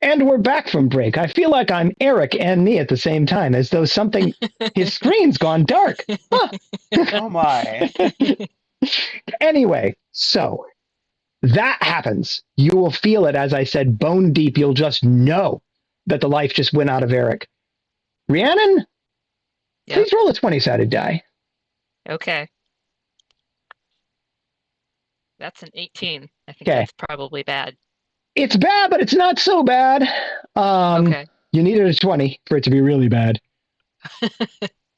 And we're back from break. I feel like I'm Eric and me at the same time, as though his screen's gone dark. Huh. Oh my. Anyway, so that happens. You will feel it, as I said, bone deep. You'll just know that the life just went out of Eric. Rhiannon, Yep. please roll a 20-sided die. Okay. That's an 18. I think Okay. that's probably bad. It's bad, but it's not so bad. Okay. You needed a 20 for it to be really bad.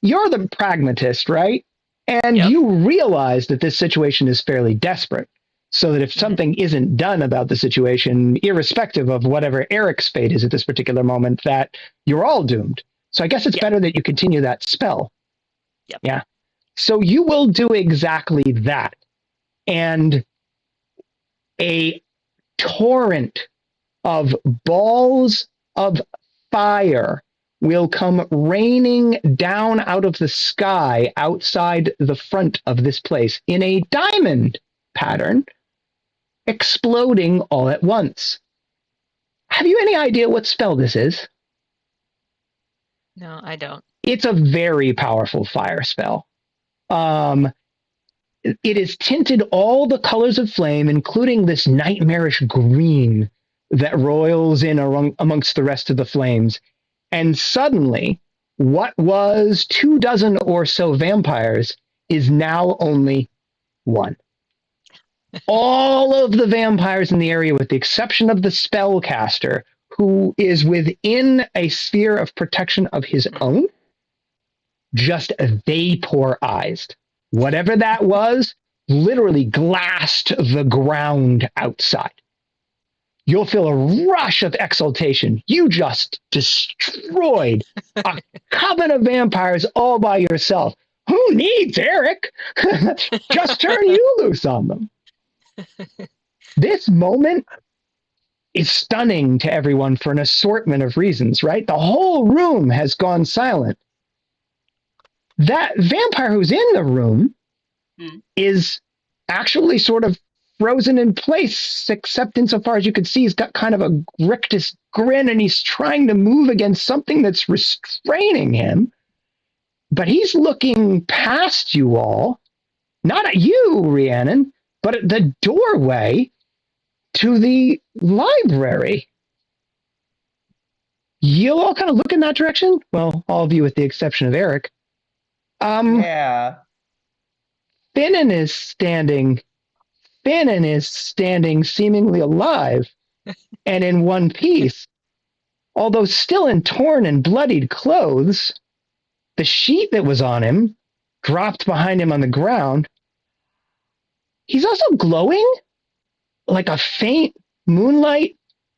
You're the pragmatist, right? And Yep. you realize that this situation is fairly desperate. So that if Mhm. something isn't done about the situation, irrespective of whatever Eric's fate is at this particular moment, that you're all doomed. So I guess it's Yep. better that you continue that spell. Yep. Yeah. So you will do exactly that. And a torrent of balls of fire will come raining down out of the sky outside the front of this place in a diamond pattern, exploding all at once. Have you any idea what spell this is? No, I don't. It's a very powerful fire spell. Um, it is tinted all the colors of flame, including this nightmarish green that roils in amongst the rest of the flames. And suddenly, what was 24 or so vampires is now only one. All of the vampires in the area, with the exception of the spellcaster, who is within a sphere of protection of his own, just vaporized. Whatever that was, literally glassed the ground outside. You'll feel a rush of exultation. You just destroyed a coven of vampires all by yourself. Who needs Eric? Just turn you loose on them. This moment is stunning to everyone for an assortment of reasons, right? The whole room has gone silent. That vampire who's in the room is actually sort of frozen in place, except insofar as you can see, he's got kind of a rictus grin and he's trying to move against something that's restraining him. But he's looking past you all, not at you, Rhiannon, but at the doorway to the library. You'll all kind of look in that direction. Well, all of you with the exception of Eric. Yeah. Finnan is standing. Finnan is standing seemingly alive and in one piece. Although still in torn and bloodied clothes, the sheet that was on him dropped behind him on the ground. He's also glowing like a faint moonlight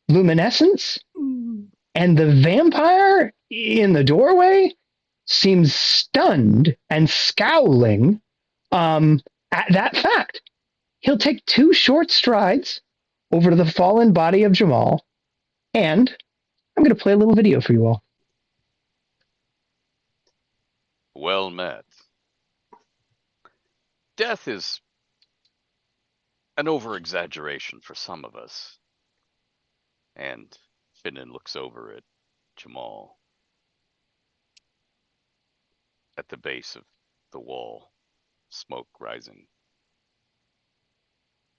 luminescence. And the vampire in the doorway seems stunned and scowling at that fact. He'll take 2 short strides over to the fallen body of Jamal, and I'm going to play a little video for you all. Well met. Death is an over-exaggeration for some of us. And Finnan looks over at Jamal at the base of the wall, smoke rising,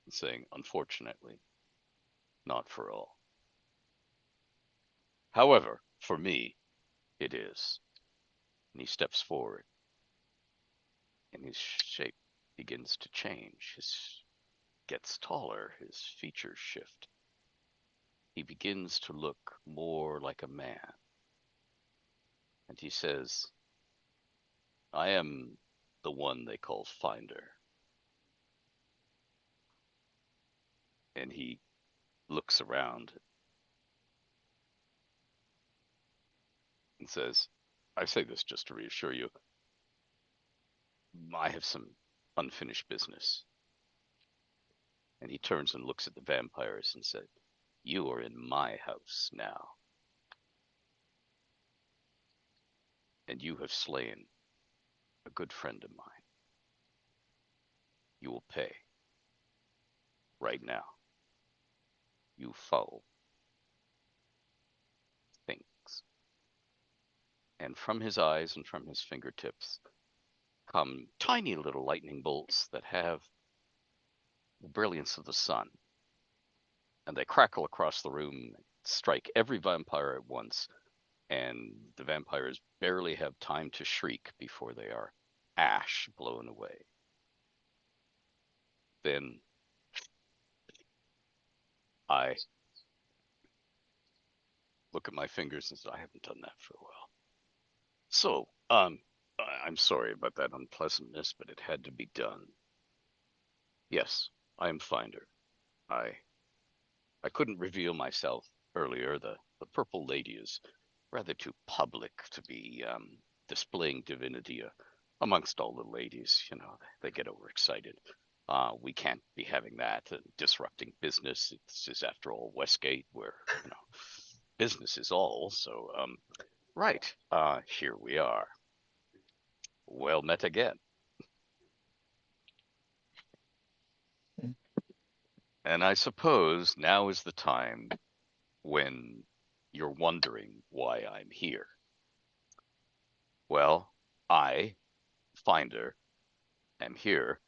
and saying, unfortunately, not for all. However, for me, it is. And he steps forward, and his shape begins to change. His gets taller, his features shift. He begins to look more like a man. And he says, I am the one they call Finder. And he looks around and says, I say this just to reassure you. I have some unfinished business. And he turns and looks at the vampires and said, you are in my house now. And you have slain a good friend of mine. You will pay. Right now. You foul. and from his eyes and from his fingertips come tiny little lightning bolts that have the brilliance of the sun. And they crackle across the room, strike every vampire at once, and the vampires barely have time to shriek before they are ash blown away. Then I look at my fingers and say, I haven't done that for a while. So, I'm sorry about that unpleasantness, but it had to be done. Yes, I am Finder. I couldn't reveal myself earlier. The Purple Lady is rather too public to be displaying divinity amongst all the ladies. You know, they get overexcited. We can't be having that disrupting business. This is, after all, Westgate, where business is all. So, right, here we are. Well met again. And I suppose now is the time when you're wondering why I'm here. Well, I, Finder, am here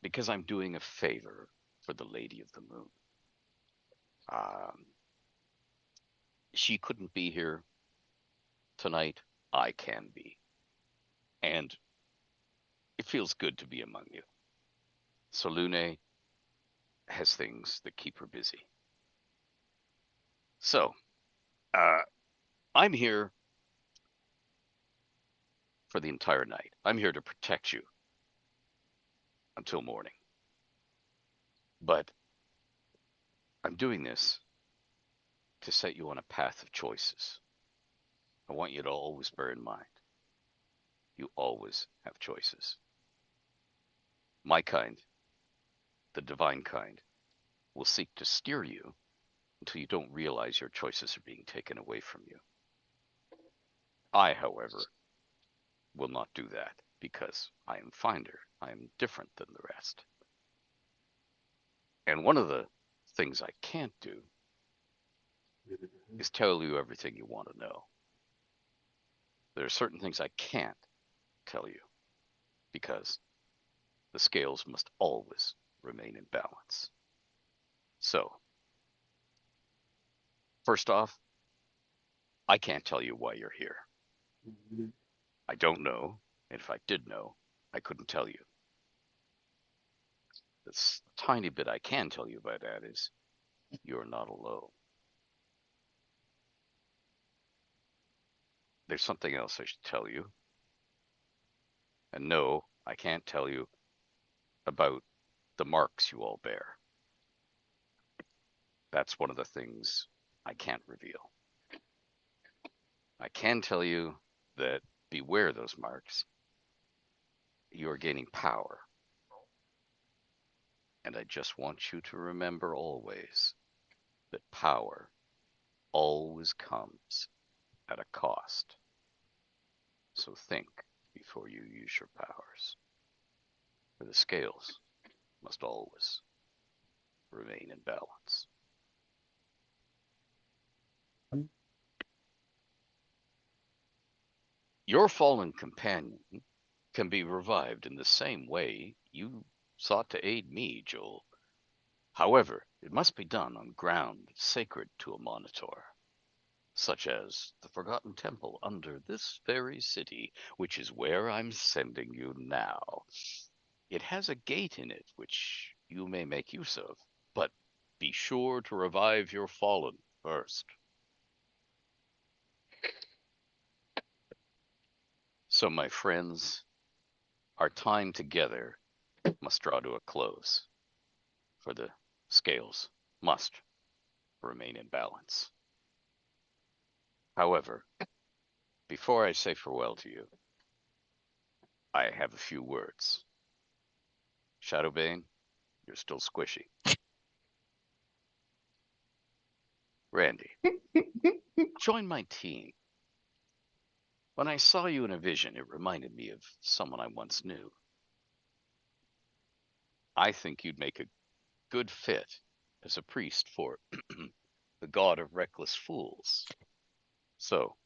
because I'm doing a favor for the Lady of the Moon. She couldn't be here tonight. I can be. And it feels good to be among you. Solune has things that keep her busy. So, I'm here for the entire night. I'm here to protect you until morning. But I'm doing this to set you on a path of choices. I want you to always bear in mind, you always have choices. My kind, the divine kind, will seek to steer you until you don't realize your choices are being taken away from you. I, however, will not do that because I am Finder. I am different than the rest. And one of the things I can't do is tell you everything you want to know. There are certain things I can't tell you because the scales must always remain in balance. So, first off, I can't tell you why you're here. I don't know, and if I did know, I couldn't tell you. The tiny bit I can tell you about that is you're not alone. There's something else I should tell you. And no, I can't tell you about the marks you all bear. That's one of the things I can't reveal. I can tell you that beware those marks. You are gaining power. And I just want you to remember always that power always comes at a cost. So think before you use your powers. For the scales must always remain in balance. Your fallen companion can be revived in the same way you sought to aid me, Joel. However, it must be done on ground sacred to a Monitor, such as the Forgotten Temple under this very city, which is where I'm sending you now. It has a gate in it which you may make use of, but be sure to revive your fallen first. So, my friends, our time together must draw to a close, for the scales must remain in balance. However, before I say farewell to you, I have a few words. Shadowbane, you're still squishy. Randy, join my team. When I saw you in a vision, it reminded me of someone I once knew. I think you'd make a good fit as a priest for the god of reckless fools. So,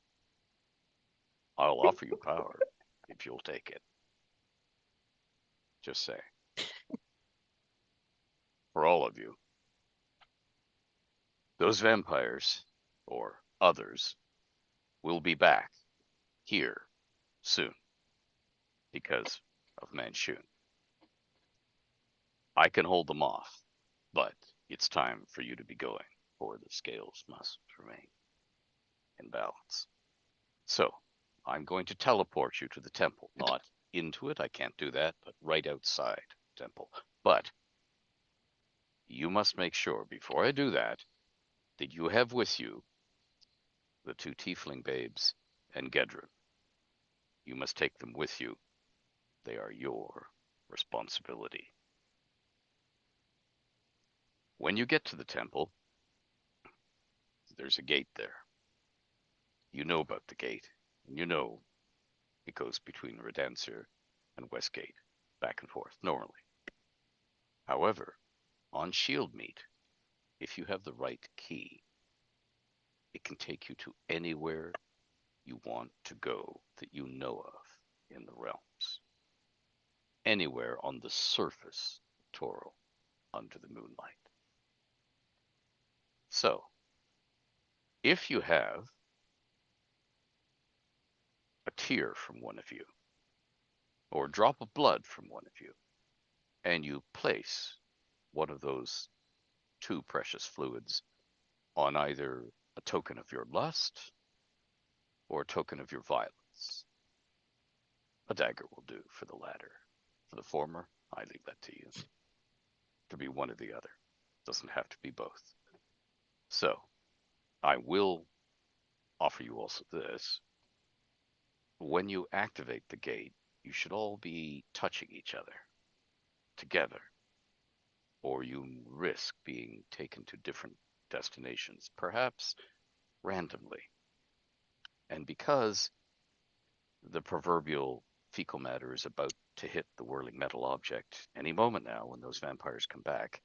I'll offer you power if you'll take it. Just say. For all of you, those vampires, or others, will be back here soon because of Manchun. I can hold them off, but it's time for you to be going, or the scales must remain in balance. So, I'm going to teleport you to the temple, not into it, I can't do that, but right outside the temple. But you must make sure, before I do that you have with you the two tiefling babes and Gedrin. You must take them with you. They are your responsibility. When you get to the temple, there's a gate there. You know about the gate, and you know it goes between Redancer and Westgate, back and forth, normally. However, on Shieldmeet, if you have the right key, it can take you to anywhere you want to go that you know of in the realms. Anywhere on the surface of Toril under the moonlight. So, if you have a tear from one of you, or a drop of blood from one of you, and you place one of those two precious fluids on either a token of your lust or a token of your violence, a dagger will do for the latter. For the former, I leave that to you. To be one or the other. Doesn't have to be both. So, I will offer you also this. When you activate the gate, you should all be touching each other together, or you risk being taken to different destinations, perhaps randomly. And because the proverbial fecal matter is about to hit the whirling metal object any moment now when those vampires come back,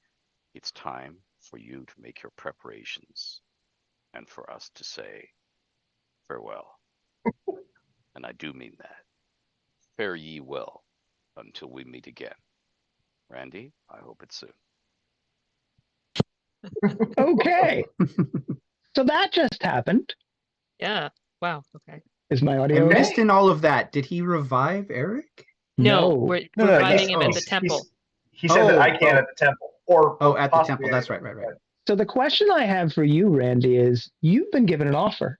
it's time for you to make your preparations and for us to say farewell. And I do mean that. Fare ye well until we meet again. Randy, I hope it's soon. Okay. So that just happened. Yeah. Wow. Okay. Is my I audio okay? missed in all of that. Did he revive Eric? No, No. we're No, reviving yes, him at oh, the temple. He said that Oh, I can oh. at the temple. Or Oh, at the possibly temple. That's right. So the question I have for you, Randy, is you've been given an offer.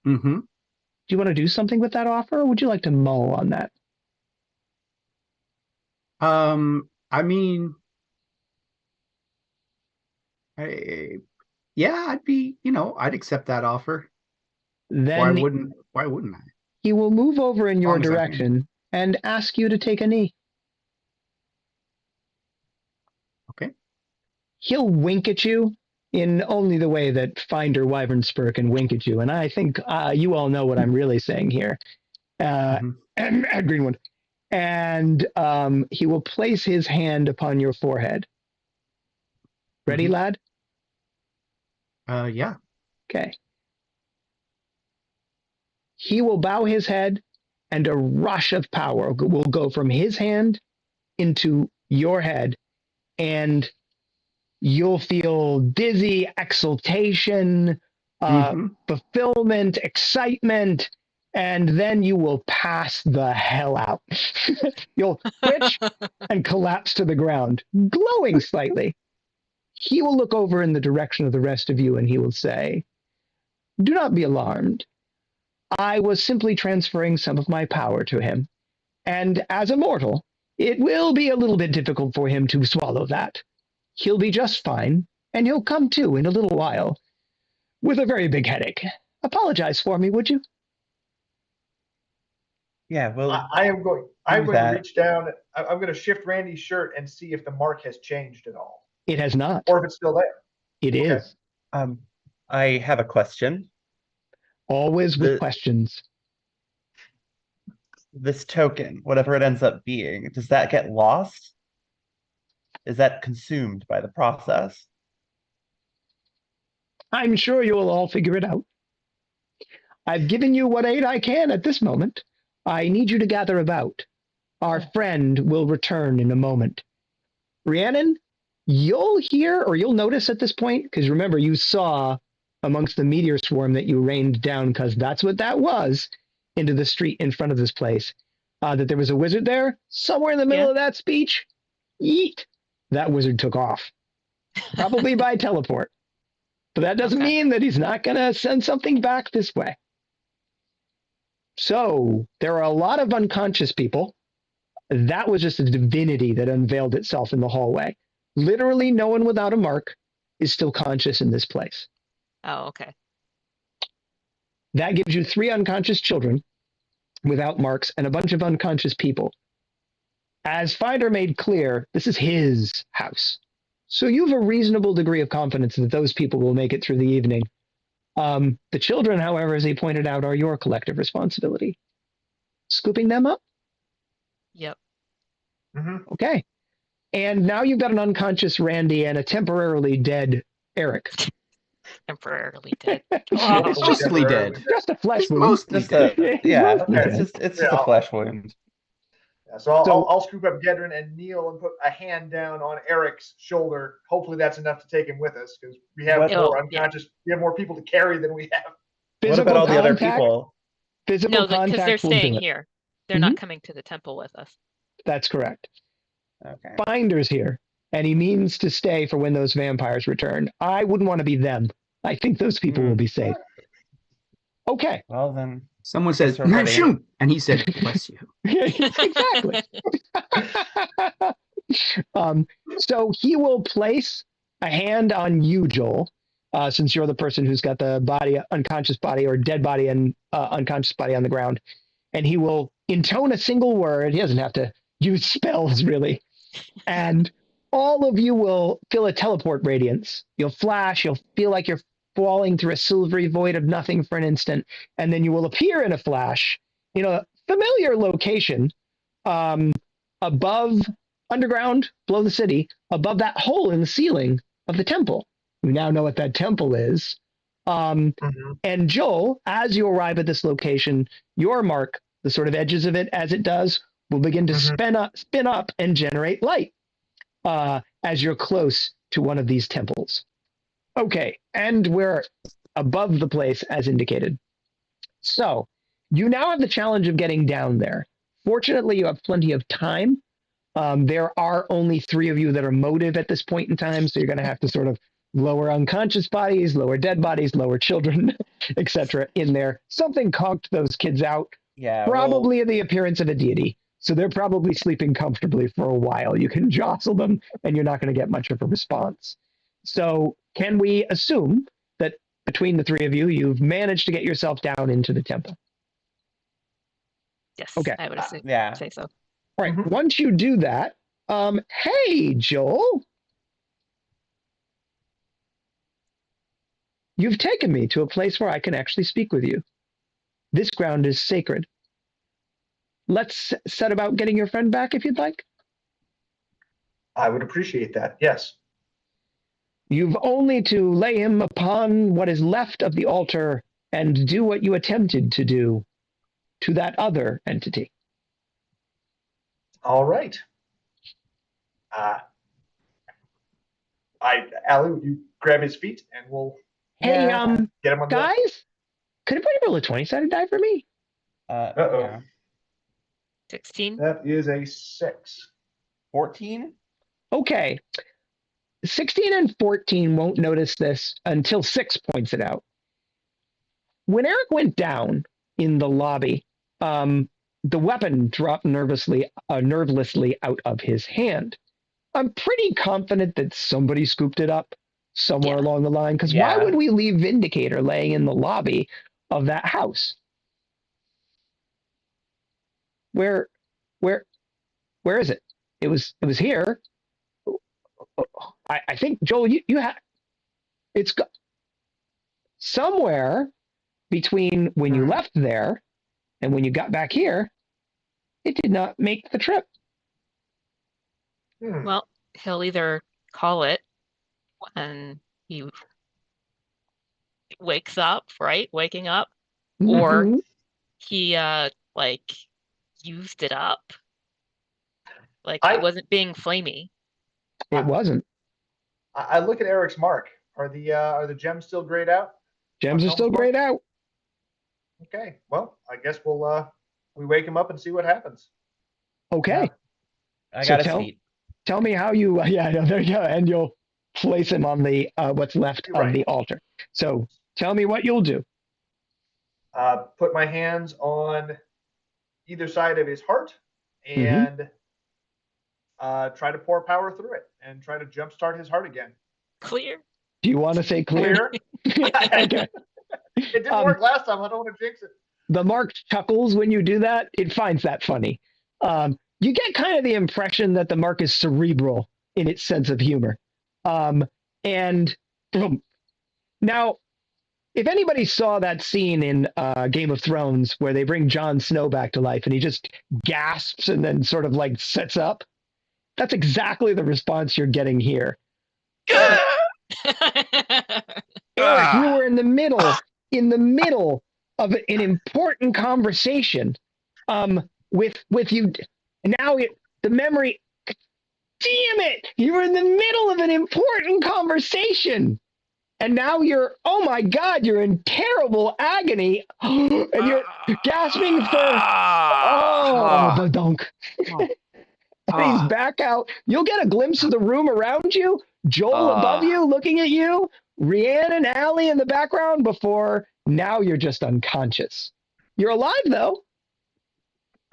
Mm-hmm. Do you want to do something with that offer, or would you like to mull on that? I mean, yeah, I'd be, I'd accept that offer. Why Then wouldn't I? he will move over in your long as I can. direction and ask you to take a knee. Okay. He'll wink at you in only the way that Finder Wyvernspur can wink at you. And I think you all know what I'm really saying here. Mhm. At Greenwood. And he will place his hand upon your forehead. Ready, Mhm. lad? Yeah. Okay. He will bow his head, and a rush of power will go from his hand into your head, and you'll feel dizzy, exultation, Mhm. fulfillment, excitement, and then you will pass the hell out. You'll twitch and collapse to the ground, glowing slightly. He will look over in the direction of the rest of you and he will say, "Do not be alarmed. I was simply transferring some of my power to him. And as a mortal, it will be a little bit difficult for him to swallow that. He'll be just fine, and he'll come to in a little while with a very big headache. Apologize for me, would you?" Yeah, well, I'm going to that. reach down. I'm going to shift Randy's shirt and see if the mark has changed at all, It has not. or if it's still there. It is. I have a question. Always with questions. This token, whatever it ends up being, does that get lost? Is that consumed by the process? I'm sure you will all figure it out. I've given you what aid I can at this moment. I need you to gather about. Our friend will return in a moment. Rhiannon, you'll hear or you'll notice at this point, because remember, you saw amongst the meteor swarm that you rained down, because that's what that was, into the street in front of this place, that there was a wizard there. Somewhere in the middle Yeah. of that speech, yeet, that wizard took off. Probably by teleport. But that doesn't Okay. mean that he's not going to send something back this way. So there are a lot of unconscious people. That was just a divinity that unveiled itself in the hallway. Literally, no one without a mark is still conscious in this place. Oh, okay. That gives you 3 unconscious children without marks and a bunch of unconscious people. As Finder made clear, this is his house. So you have a reasonable degree of confidence that those people will make it through the evening. The children, however, as he pointed out, are your collective responsibility. Scooping them up? Yep. Mhm. Okay. And now you've got an unconscious Randy and a temporarily dead Eric. Temporarily dead. It's just, Mostly dead. just a flesh He's wound. mostly Just a dead. yeah. Mostly It's dead. just Yeah. a flesh wound. Yeah, so I'll, So- I'll scoop up Gedrin and kneel and put a hand down on Eric's shoulder. Hopefully that's enough to take him with us because we have What- more Oh, yeah. unconscious. We have more people to carry than we have. What Physical about all the other contact- people? Physical No, because contact they're will do staying it. here. They're not coming to the temple with us. That's correct. Okay. Finder's here, and he means to stay for when those vampires return. I wouldn't want to be them. I think those people will be safe. Okay. Well then, Someone says, Guess we're ready. shoot! And he said, bless you. Exactly. So he will place a hand on you, Joel, since you're the person who's got the body, unconscious body or dead body and unconscious body on the ground. And he will intone a single word. He doesn't have to use spells, really. And all of you will feel a teleport radiance. You'll flash. You'll feel like you're falling through a silvery void of nothing for an instant. And then you will appear in a flash in a familiar location above, underground, below the city, above that hole in the ceiling of the temple. You now know what that temple is. And Joel, as you arrive at this location, your mark, the sort of edges of it as it does, will begin to spin up and generate light as you're close to one of these temples. Okay, and we're above the place as indicated. So you now have the challenge of getting down there. Fortunately, you have plenty of time. There are only 3 of you that are motive at this point in time, so you're going to have to sort of lower unconscious bodies, lower dead bodies, lower children, etc. in there. Something conked those kids out, yeah. probably the appearance of a deity. So they're probably sleeping comfortably for a while. You can jostle them, and you're not going to get much of a response. So can we assume that between the 3 of you, you've managed to get yourself down into the temple? Yes, Okay. I would assume, Yeah. say so. All right. Mhm. Once you do that, hey, Joel. You've taken me to a place where I can actually speak with you. This ground is sacred. Let's set about getting your friend back if you'd like. I would appreciate that. Yes. You've only to lay him upon what is left of the altar and do what you attempted to do to that other entity. All right. Allie, would you grab his feet and we'll Hey, get him on the guys, could anybody roll a 20-sided die for me? Uh-oh. Yeah. 16? That is a 6. 14? Okay. 16 and 14 won't notice this until 6 points it out. When Eric went down in the lobby, the weapon dropped nervously out of his hand. I'm pretty confident that somebody scooped it up somewhere Yeah. along the line, because why Yeah. would we leave Vindicator laying in the lobby of that house? Where is it? It was here. I think, Joel, you have, it's somewhere between when you left there and when you got back here, it did not make the trip. Well, he'll either call it when he wakes up, right? Waking up, Or Mhm. he like used it up. Like I- it wasn't being flamey. It wasn't. I look at Eric's mark. Are the gems still grayed out? Gems On are still Helm's mark? grayed out. Okay. Well, I guess we wake him up and see what happens. Okay. I So got his tell- feet. Tell me how you, yeah, there you go. And you'll place him on the, what's left of Right. the altar. So tell me what you'll do. Put my hands on either side of his heart Mhm. and try to pour power through it and try to jumpstart his heart again. Clear. Do you want to say clear? Clear. Okay. It didn't Um, work last time. I don't want to jinx it. The mark chuckles when you do that. It finds that funny. You get kind of the impression that the mark is cerebral in its sense of humor. And boom. Now, if anybody saw that scene in Game of Thrones where they bring Jon Snow back to life and he just gasps and then sort of like sets up, that's exactly the response you're getting here. Eric, you were in the middle of an important conversation with you. Now the memory, damn it, you were in the middle of an important conversation. And now oh my God, you're in terrible agony. And you're gasping for, the dunk. And he's back out. You'll get a glimpse of the room around you, Joel above you, looking at you, Rianne and Allie in the background before now you're just unconscious. You're alive though.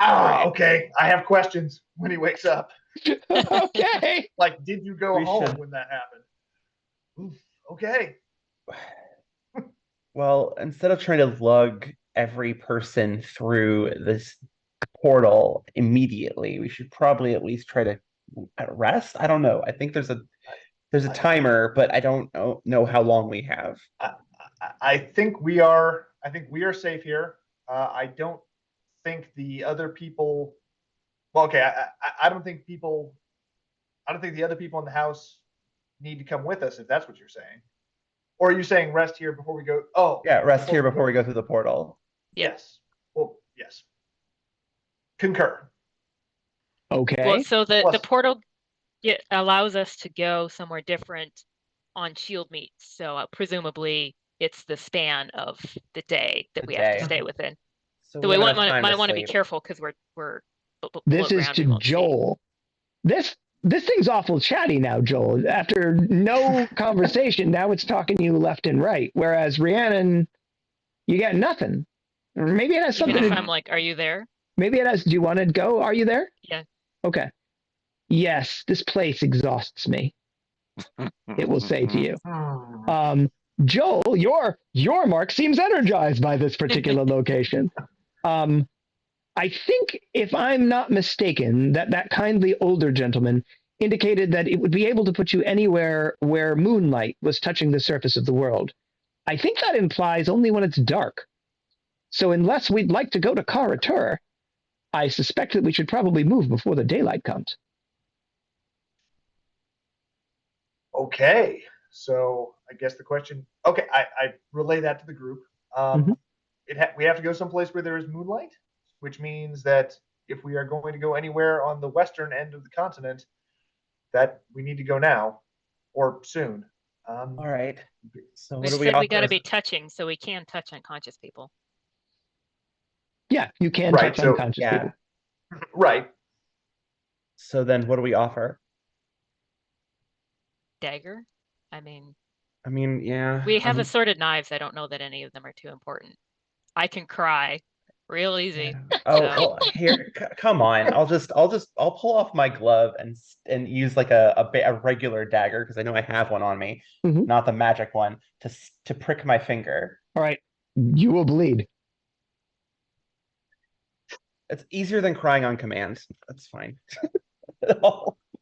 Okay. I have questions when he wakes up. Okay. Like, did you go We home should- when that happened? Oof, okay. Well, instead of trying to lug every person through this portal immediately, we should probably at least try to rest. I don't know. I think there's a timer, but I don't know how long we have. I think we are safe here. I don't think the other people. Well, okay. I don't think the other people in the house need to come with us if that's what you're saying. Or are you saying rest here before we go? Oh, Yeah, rest here before we go through the portal. Yes. Well, yes. Concur. Okay. Well, so the Plus- portal allows us to go somewhere different on shield meets. So presumably it's the span of the day that The we have day. to stay within. So So we have enough might time want to be sleep. careful because we're This below is ground, we to won't see. Joel. This thing's awful chatty now, Joel. After no conversation, now it's talking to you left and right. Whereas Rhiannon, you got nothing. Or maybe it has Even something if to I'm like, are you there? maybe it has. Do you want to go? Are you there? Yeah. Okay. Yes, this place exhausts me. It will say to you. Joel, your mark seems energized by this particular location. I think, if I'm not mistaken, that kindly older gentleman indicated that it would be able to put you anywhere where moonlight was touching the surface of the world. I think that implies only when it's dark. So unless we'd like to go to Karatur, I suspect that we should probably move before the daylight comes. Okay. So I guess the question. Okay, I relay that to the group. Mhm. We have to go someplace where there is moonlight, which means that if we are going to go anywhere on the western end of the continent, that we need to go now or soon. All right. So We what do just we said we got to offer? be touching, so we can touch unconscious people. Yeah, you can Right, touch so- unconscious Yeah. people. Right. So then what do we offer? Dagger. I mean, I mean, yeah. we have assorted knives. I don't know that any of them are too important. I can cry real easy. Oh, So- well, here, come on. I'll pull off my glove and use like a regular dagger because I know I have one on me, Mhm. not the magic one, to prick my finger. All right, you will bleed. It's easier than crying on command. That's fine.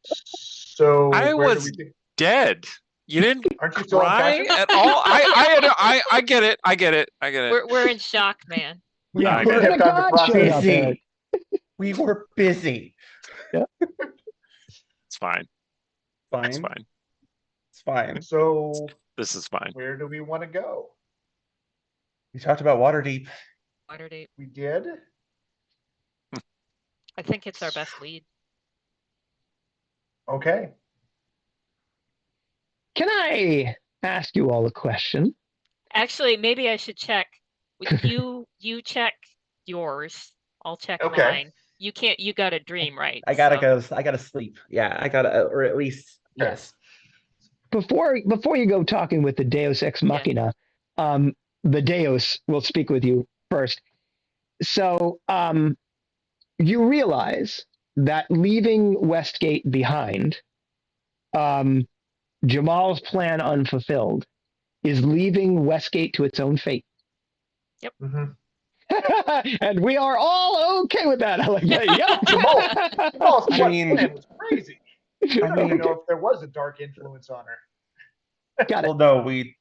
So I where was- do we think? Dead. You didn't Aren't you still cry unconscious? at all. I get it. I get it. I get it. We're in shock, man. Yeah, I didn't get have the time to god process. showed up, Eric. Busy. We were busy. It's fine. Fine. It's fine. It's fine. So This is fine. where do we want to go? We talked about Waterdeep. Waterdeep. We did. I think it's our best lead. Okay. Can I ask you all a question? Actually, maybe I should check. You check yours. I'll check Okay. mine. You can't. You got a dream, right? I gotta So- go. I gotta sleep. Yeah, I gotta, or at least yes. Before you go talking with the Deus Ex Machina, the Deus will speak with you first. So you realize that leaving Westgate behind, Jamal's plan unfulfilled, is leaving Westgate to its own fate. Mm-hmm. And we are all okay with that. I like that. Yep. Jamal's I plan mean- was crazy. I don't even know if there was a dark influence on her. Got it. Well, no, we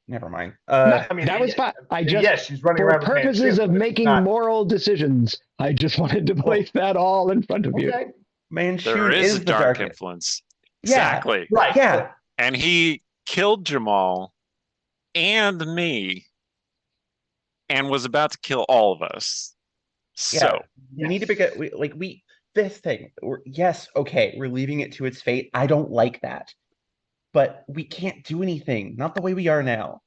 never mind. No, I mean, that was fine. I just, yes, she's running for around with purposes Manchester, of but it's making not- moral decisions, I just wanted to place that all in front of you. Okay. Manchun There is a the dark influence. influence. Yeah, Exactly. Right. Yeah. And he killed Jamal and me and was about to kill all of us. Yeah. So We need to pick a this thing. Yes, okay, we're leaving it to its fate. I don't like that. But we can't do anything. Not the way we are now.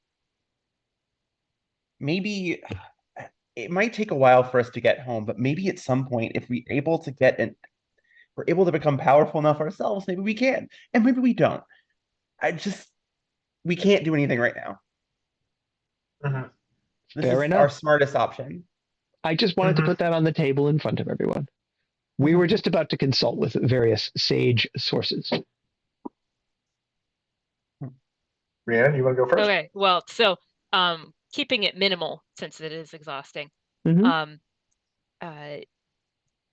Maybe it might take a while for us to get home, but maybe at some point, if we're able to become powerful enough ourselves, maybe we can. And maybe we don't. We can't do anything right now. Mhm. This Fair is enough. our smartest option. I just wanted Mhm. to put that on the table in front of everyone. We were just about to consult with various sage sources. Rhiannon, you want to go first? Okay. Well, so keeping it minimal since it is exhausting. Mhm.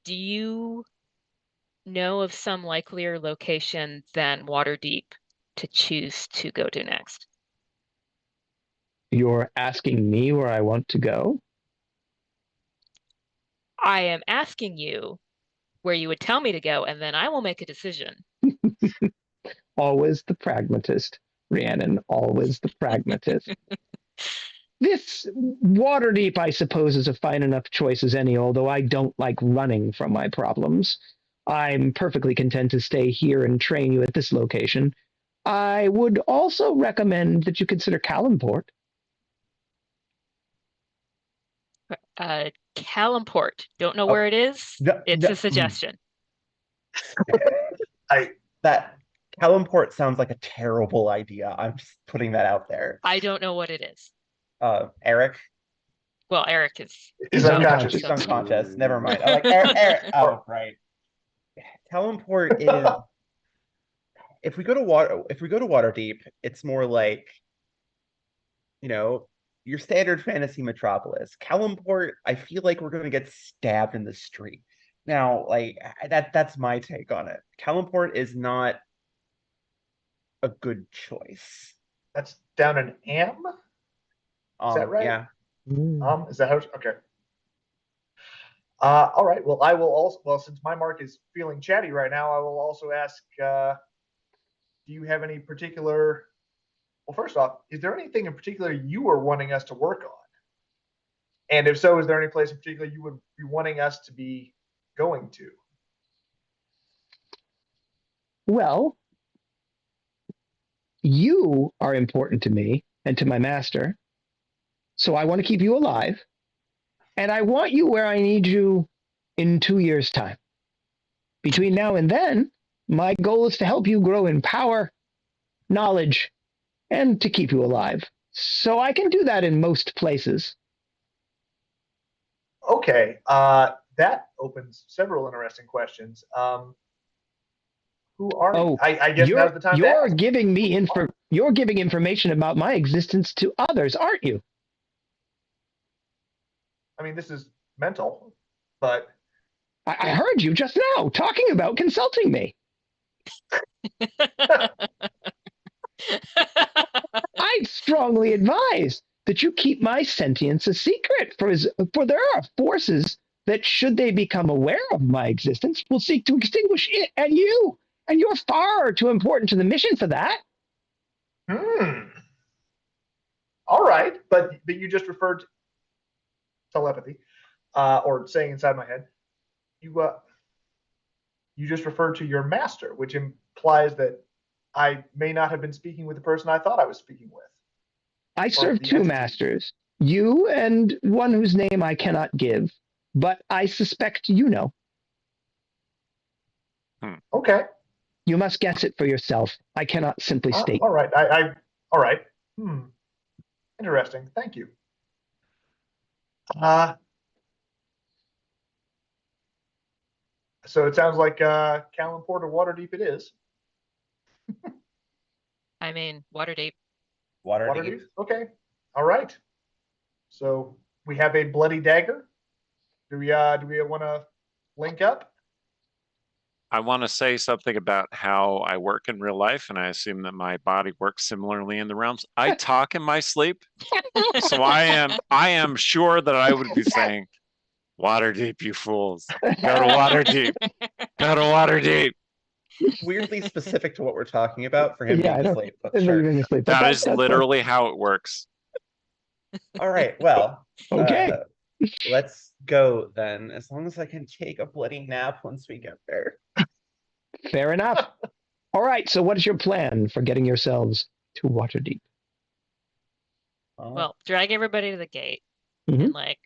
Do you know of some likelier location than Waterdeep to choose to go to next? You're asking me where I want to go? I am asking you where you would tell me to go, and then I will make a decision. Always the pragmatist, Rhiannon. Always the pragmatist. This Waterdeep, I suppose, is a fine enough choice as any, although I don't like running from my problems. I'm perfectly content to stay here and train you at this location. I would also recommend that you consider Calimport. Calimport. Don't know Oh, where it is. no, It's no, a suggestion. That Calimport sounds like a terrible idea. I'm just putting that out there. I don't know what it is. Eric Well, Eric is Is He's unconscious. he's so- unconscious. Never mind. I like Eric. Oh, right. Calimport is if we go to Waterdeep, it's more like your standard fantasy metropolis. Calimport, I feel like we're gonna get stabbed in the street. Now, like that's my take on it. Calimport is not a good choice. That's down in Am. Is that right? Yeah. Is that how? Okay. All right. Well, I will also. Well, since my mark is feeling chatty right now, I will also ask. Do you have any particular? Well, first off, is there anything in particular you are wanting us to work on? And if so, is there any place in particular you would be wanting us to be going to? Well, you are important to me and to my master, so I want to keep you alive, and I want you where I need you in 2 years' time. Between now and then, my goal is to help you grow in power, knowledge, and to keep you alive. So I can do that in most places. Okay. That opens several interesting questions. Who are you? I guess now's the time to You're ask. giving me you're giving information about my existence to others, aren't you? I mean, this is mental, but I heard you just now talking about consulting me. I'd strongly advise that you keep my sentience a secret, for there are forces that, should they become aware of my existence, will seek to extinguish it and you. And you're far too important to the mission for that. all right. But you just referred to, telepathy, or saying inside my head. You just referred to your master, which implies that I may not have been speaking with the person I thought I was speaking with. I Or serve the two entity. masters, you and one whose name I cannot give, but I suspect you know. Okay. You must guess it for yourself. I cannot simply state. All right. All right. Interesting. Thank you. So it sounds like Callan Port or Waterdeep it is. I mean, Waterdeep. Waterdeep. Okay. All right. So we have a bloody dagger. Do we want to link up? I want to say something about how I work in real life, and I assume that my body works similarly in the realms. I talk in my sleep, so I am sure that I would be saying, "Waterdeep, you fools! Go to Waterdeep! Go to Waterdeep!" Weirdly specific to what we're talking about for him Yeah, I being don't. asleep, but Maybe sure. being asleep, but That is that's literally how it works. All right, well, okay. let's go then. As long as I can take a bloody nap once we get there. Fair enough. All right. So, what is your plan for getting yourselves to Waterdeep? Well, drag everybody to the gate Mhm. and like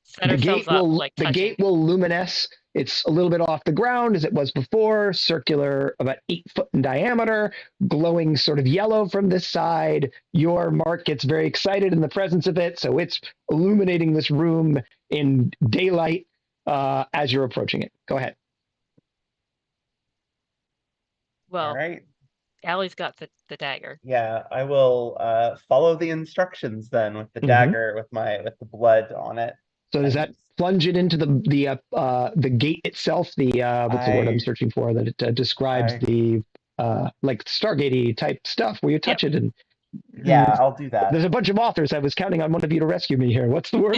set ourselves up like the touching. gate will luminesce. It's a little bit off the ground as it was before, circular, about 8 foot in diameter, glowing sort of yellow from this side. Your mark gets very excited in the presence of it, so it's illuminating this room in daylight as you're approaching it. Go ahead. Well, All right. Allie's got the dagger. Yeah, I will follow the instructions then with the Mhm. dagger with the blood on it. So does that plunge it into the gate itself? What's the word I'm searching for? That it describes the like Stargate-y type stuff where you touch it and yeah, I'll do that. there's a bunch of authors. I was counting on one of you to rescue me here. What's the word?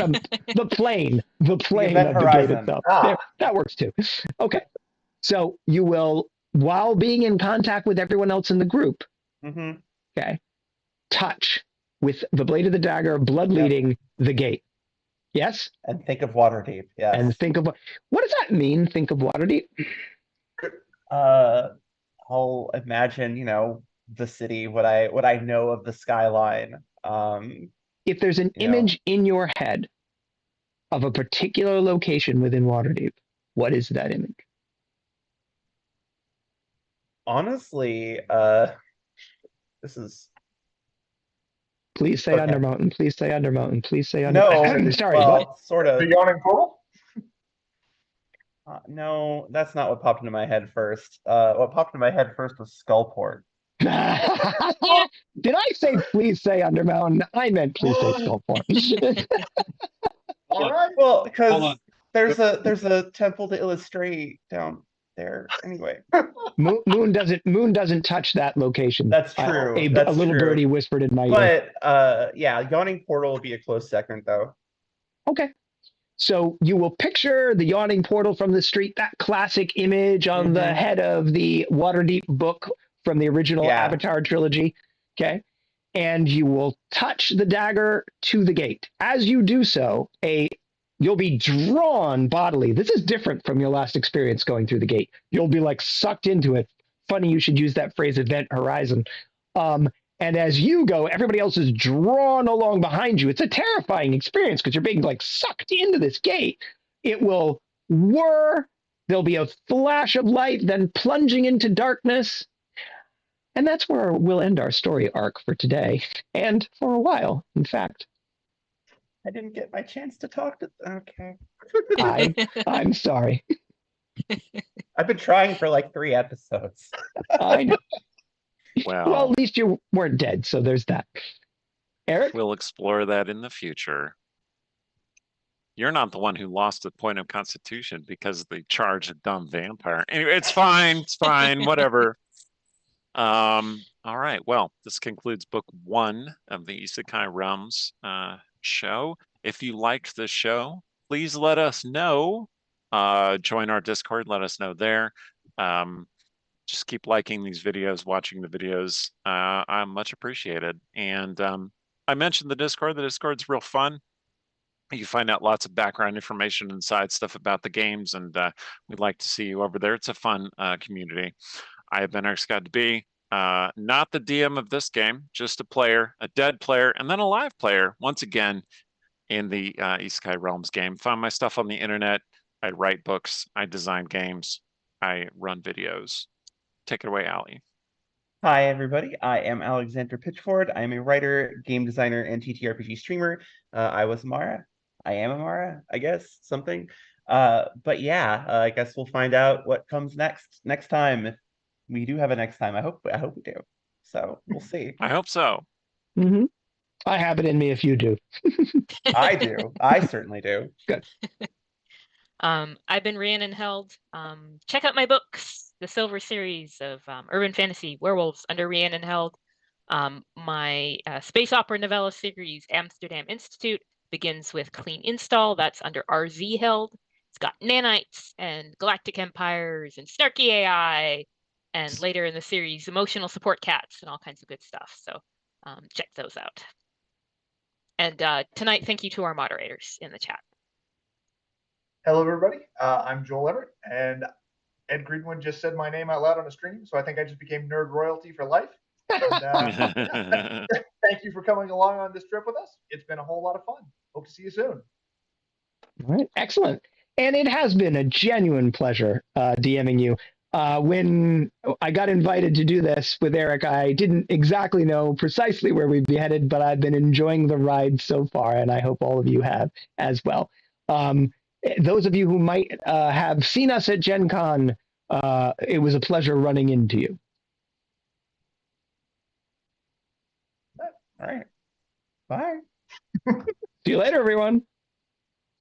The plane of Event the gate horizon. itself. There, that works too. Okay, so you will, while being in contact with everyone else in the group, okay, touch with the blade of the dagger, blood leading the gate. Yes. And think of Waterdeep. Yes. And think of what does that mean? Think of Waterdeep. I'll imagine, the city, what I know of the skyline. If there's an image in your head of a particular location within Waterdeep, what is that image? Honestly, this is. Please say Undermountain. Please say Undermountain. Please say Undermountain. No, sorry. Well, what? Sort of. The yawning portal? No, that's not what popped into my head first. What popped into my head first was Skullport. Did I say please say Undermountain? I meant please say Skullport. All right. Well, because there's a temple to illustrate down there. Anyway, Moon doesn't touch that location. That's true. A That's little true. birdie whispered in my ear. But yeah, yawning portal will be a close second though. Okay. So you will picture the yawning portal from the street, that classic image on the head of the Waterdeep book from the original Avatar trilogy. Okay. And you will touch the dagger to the gate. As you do so, you'll be drawn bodily. This is different from your last experience going through the gate. You'll be like sucked into it. Funny you should use that phrase, event horizon. And as you go, everybody else is drawn along behind you. It's a terrifying experience because you're being like sucked into this gate. It will whir. There'll be a flash of light, then plunging into darkness. And that's where we'll end our story arc for today. And for a while, in fact. I didn't get my chance to talk to. Okay. I'm sorry. I've been trying for like 3 episodes. I know. Well, at least you weren't dead, so there's that. Eric? We'll explore that in the future. You're not the one who lost the point of constitution because they charged a dumb vampire. Anyway, it's fine. It's fine. Whatever. All right. Well, this concludes book 1 of the Isekai Realms show. If you liked the show, please let us know. Join our Discord. Let us know there. Just keep liking these videos, watching the videos. I'm much appreciated. And I mentioned the Discord. The Discord's real fun. You find out lots of background information and side stuff about the games, and we'd like to see you over there. It's a fun community. I have been Eric Scott to be not the DM of this game, just a player, a dead player, and then a live player. Once again, in the Isekai Realms game, find my stuff on the internet. I write books. I design games. I run videos. Take it away, Ali. Hi, everybody. I am Alexander Pitchford. I am a writer, game designer, and TTRPG streamer. I was Amara. I am Amara, I guess, something. But yeah, I guess we'll find out what comes next time. If we do have a next time. I hope we do. So we'll see. I hope so. Mm-hmm. I have it in me if you do. I do. I certainly do. Good. I've been Rhiannon Held. Check out my books, the Silver series of urban fantasy werewolves under Rhiannon Held. My space opera novella series, Amsterdam Institute, begins with Clean Install. That's under RZ Held. It's got nanites and galactic empires and snarky AI, and later in the series, emotional support cats and all kinds of good stuff. So check those out. And tonight, thank you to our moderators in the chat. Hello, everybody. I'm Joel Everett, and Ed Greenwood just said my name out loud on a stream, so I think I just became nerd royalty for life. And, thank you for coming along on this trip with us. It's been a whole lot of fun. Hope to see you soon. All right, excellent. And it has been a genuine pleasure DMing you. When I got invited to do this with Eric, I didn't exactly know precisely where we'd be headed, but I've been enjoying the ride so far, and I hope all of you have as well. Those of you who might have seen us at Gen Con, it was a pleasure running into you. All right. Bye. See you later, everyone.